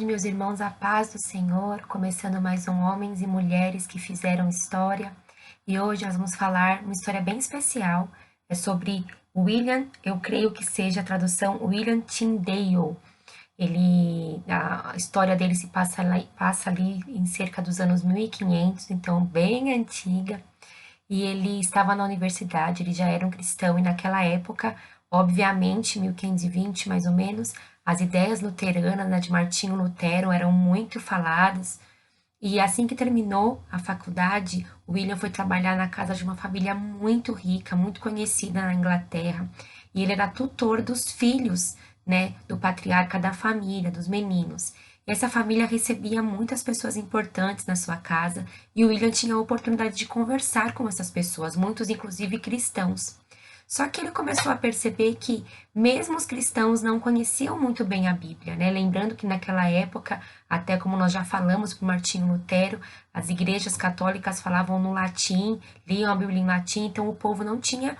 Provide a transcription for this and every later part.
tarde, meus irmãos, a paz do Senhor, começando mais um Homens e Mulheres que Fizeram História. E hoje nós vamos falar uma história bem especial, é sobre William, eu creio que seja a tradução William Tyndale. A história dele se passa ali em cerca dos anos 1500, então bem antiga. E ele estava na universidade, ele já era um cristão, e naquela época, obviamente, 1520 mais ou menos, as ideias luteranas, né, de Martinho Lutero eram muito faladas, e assim que terminou a faculdade, o William foi trabalhar na casa de uma família muito rica, muito conhecida na Inglaterra, e ele era tutor dos filhos, né, do patriarca da família, dos meninos. E essa família recebia muitas pessoas importantes na sua casa, e o William tinha a oportunidade de conversar com essas pessoas, muitos inclusive cristãos. Só que ele começou a perceber que mesmo os cristãos não conheciam muito bem a Bíblia, né? Lembrando que naquela época, até como nós já falamos com Martinho Lutero, as igrejas católicas falavam no latim, liam a Bíblia em latim, então o povo não tinha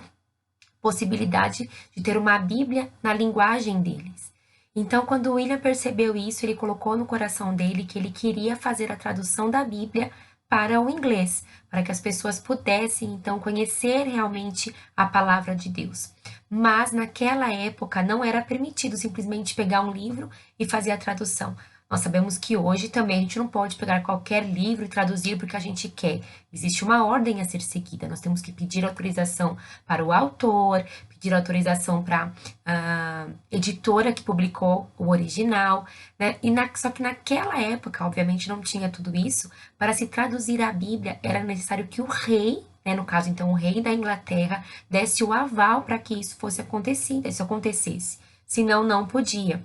possibilidade de ter uma Bíblia na linguagem deles. Então, quando William percebeu isso, ele colocou no coração dele que ele queria fazer a tradução da Bíblia para o inglês, para que as pessoas pudessem então conhecer realmente a palavra de Deus. Mas naquela época não era permitido simplesmente pegar um livro e fazer a tradução. Nós sabemos que hoje também a gente não pode pegar qualquer livro e traduzir porque a gente quer. Existe uma ordem a ser seguida. Nós temos que pedir autorização para o autor, pedir autorização para a editora que publicou o original, né? Só que naquela época, obviamente, não tinha tudo isso. Para se traduzir a Bíblia, era necessário que o rei, né, no caso, então, o rei da Inglaterra, desse o aval para que isso fosse acontecido, isso acontecesse. Senão, não podia.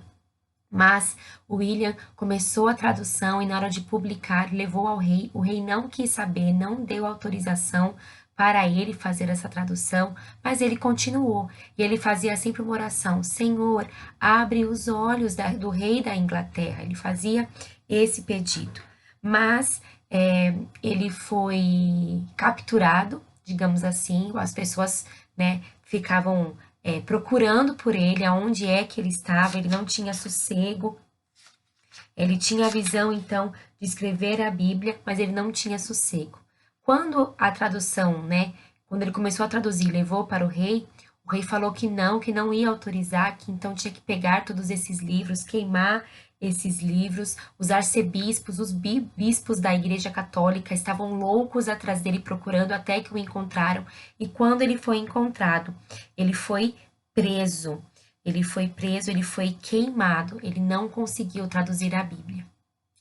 Mas William começou a tradução e na hora de publicar levou ao rei. O rei não quis saber, não deu autorização para ele fazer essa tradução, mas ele continuou. E ele fazia sempre uma oração: Senhor, abre os olhos do rei da Inglaterra. Ele fazia esse pedido. Mas ele foi capturado, digamos assim. As pessoas, né, ficavam procurando por ele, aonde é que ele estava, ele não tinha sossego, ele tinha a visão, então, de escrever a Bíblia, mas ele não tinha sossego. Quando a tradução, né, quando ele começou a traduzir, levou para o rei falou que não ia autorizar, que então tinha que pegar todos esses livros, queimar esses livros. Os arcebispos, os bispos da Igreja Católica estavam loucos atrás dele procurando até que o encontraram. E quando ele foi encontrado, ele foi preso. Ele foi preso, ele foi queimado. Ele não conseguiu traduzir a Bíblia,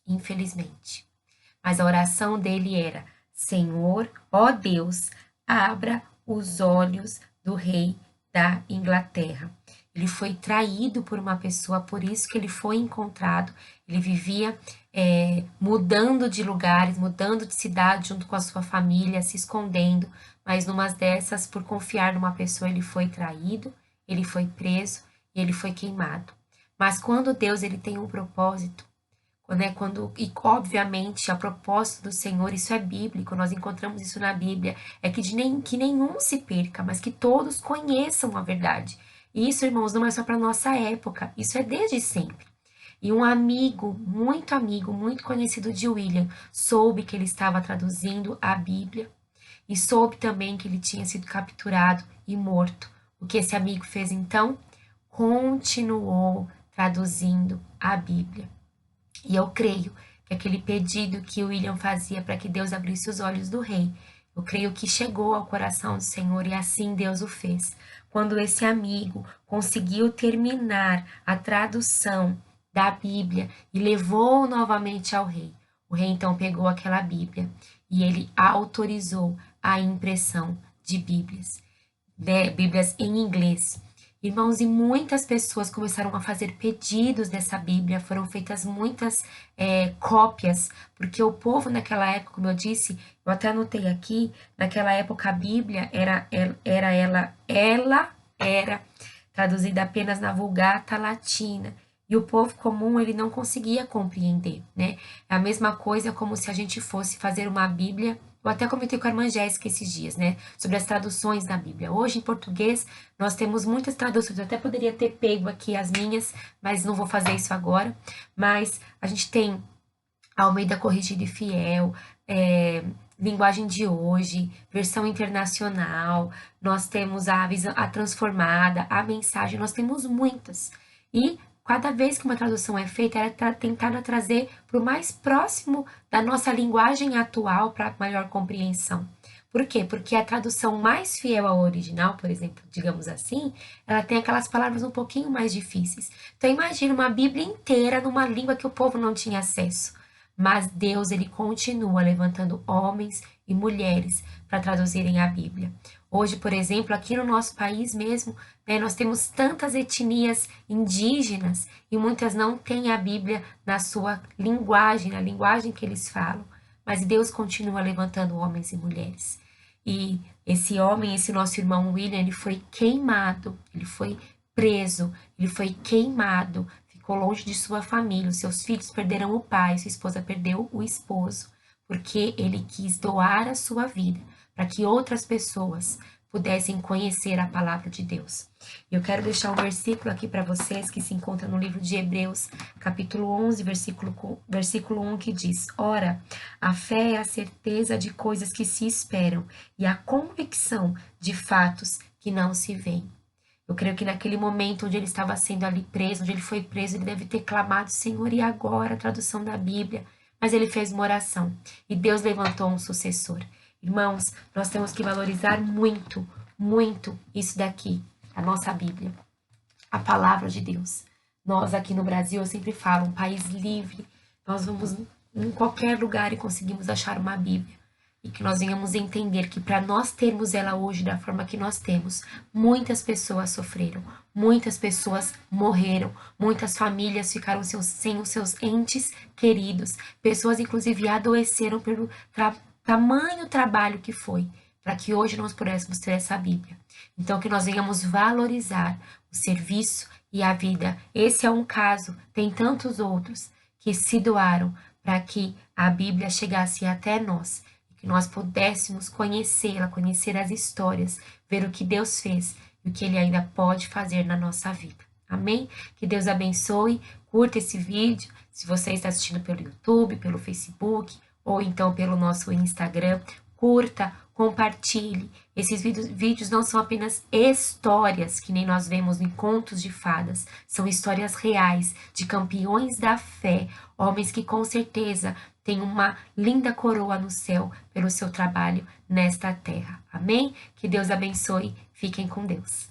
infelizmente. Mas a oração dele era: Senhor, ó Deus, abra os olhos do rei da Inglaterra. Ele foi traído por uma pessoa, por isso que ele foi encontrado. Ele vivia mudando de lugares, mudando de cidade junto com a sua família, se escondendo. Mas numa dessas, por confiar numa pessoa, ele foi traído, ele foi preso e ele foi queimado. Mas quando Deus ele tem um propósito, né, e obviamente a propósito do Senhor, isso é bíblico, nós encontramos isso na Bíblia, é que nenhum se perca, mas que todos conheçam a verdade. E isso, irmãos, não é só para nossa época, isso é desde sempre. E um amigo, muito conhecido de William, soube que ele estava traduzindo a Bíblia e soube também que ele tinha sido capturado e morto. O que esse amigo fez então? Continuou traduzindo a Bíblia. E eu creio que aquele pedido que William fazia para que Deus abrisse os olhos do rei, eu creio que chegou ao coração do Senhor e assim Deus o fez. Quando esse amigo conseguiu terminar a tradução da Bíblia e levou novamente ao rei, o rei então pegou aquela Bíblia e ele autorizou a impressão de Bíblias, né, Bíblias em inglês. Irmãos, e muitas pessoas começaram a fazer pedidos dessa Bíblia, foram feitas muitas cópias, porque o povo naquela época, como eu disse, eu até anotei aqui, naquela época a Bíblia ela era traduzida apenas na Vulgata Latina, e o povo comum ele não conseguia compreender, né? É a mesma coisa como se a gente fosse fazer uma Bíblia. Eu até comentei com a irmã Jéssica esses dias, né? Sobre as traduções da Bíblia. Hoje, em português, nós temos muitas traduções. Eu até poderia ter pego aqui as minhas, mas não vou fazer isso agora. Mas a gente tem Almeida Corrigida e Fiel, Linguagem de Hoje, Versão Internacional, nós temos a Visão, a Transformada, a Mensagem, nós temos muitas. E cada vez que uma tradução é feita, ela é tentada trazer para o mais próximo da nossa linguagem atual para maior compreensão. Por quê? Porque a tradução mais fiel ao original, por exemplo, digamos assim, ela tem aquelas palavras um pouquinho mais difíceis. Então imagina uma Bíblia inteira numa língua que o povo não tinha acesso. Mas Deus, ele continua levantando homens e mulheres para traduzirem a Bíblia. Hoje, por exemplo, aqui no nosso país mesmo, né, nós temos tantas etnias indígenas e muitas não têm a Bíblia na sua linguagem, na linguagem que eles falam. Mas Deus continua levantando homens e mulheres. E esse homem, esse nosso irmão William, ele foi queimado, ele foi preso, ele foi queimado, ficou longe de sua família, os seus filhos perderam o pai, sua esposa perdeu o esposo, porque ele quis doar a sua vida para que outras pessoas pudessem conhecer a palavra de Deus. Eu quero deixar um versículo aqui para vocês que se encontra no livro de Hebreus, capítulo 11, versículo 1, que diz: Ora, a fé é a certeza de coisas que se esperam e a convicção de fatos que não se veem. Eu creio que naquele momento onde ele estava sendo ali preso, onde ele foi preso, ele deve ter clamado: Senhor, e agora a tradução da Bíblia? Mas ele fez uma oração e Deus levantou um sucessor. Irmãos, nós temos que valorizar muito, muito isso daqui, a nossa Bíblia, a palavra de Deus. Nós aqui no Brasil, eu sempre falo, um país livre, nós vamos em qualquer lugar e conseguimos achar uma Bíblia. E que nós venhamos entender que para nós termos ela hoje da forma que nós temos, muitas pessoas sofreram, muitas pessoas morreram, muitas famílias ficaram sem os seus entes queridos, pessoas inclusive adoeceram pelo tamanho trabalho que foi, para que hoje nós pudéssemos ter essa Bíblia. Então, que nós venhamos valorizar o serviço e a vida. Esse é um caso, tem tantos outros que se doaram para que a Bíblia chegasse até nós, que nós pudéssemos conhecê-la, conhecer as histórias, ver o que Deus fez e o que Ele ainda pode fazer na nossa vida. Amém? Que Deus abençoe, curta esse vídeo, se você está assistindo pelo YouTube, pelo Facebook, ou então pelo nosso Instagram, curta, compartilhe. Esses vídeos não são apenas histórias, que nem nós vemos em contos de fadas, são histórias reais de campeões da fé, homens que com certeza têm uma linda coroa no céu pelo seu trabalho nesta terra. Amém? Que Deus abençoe. Fiquem com Deus.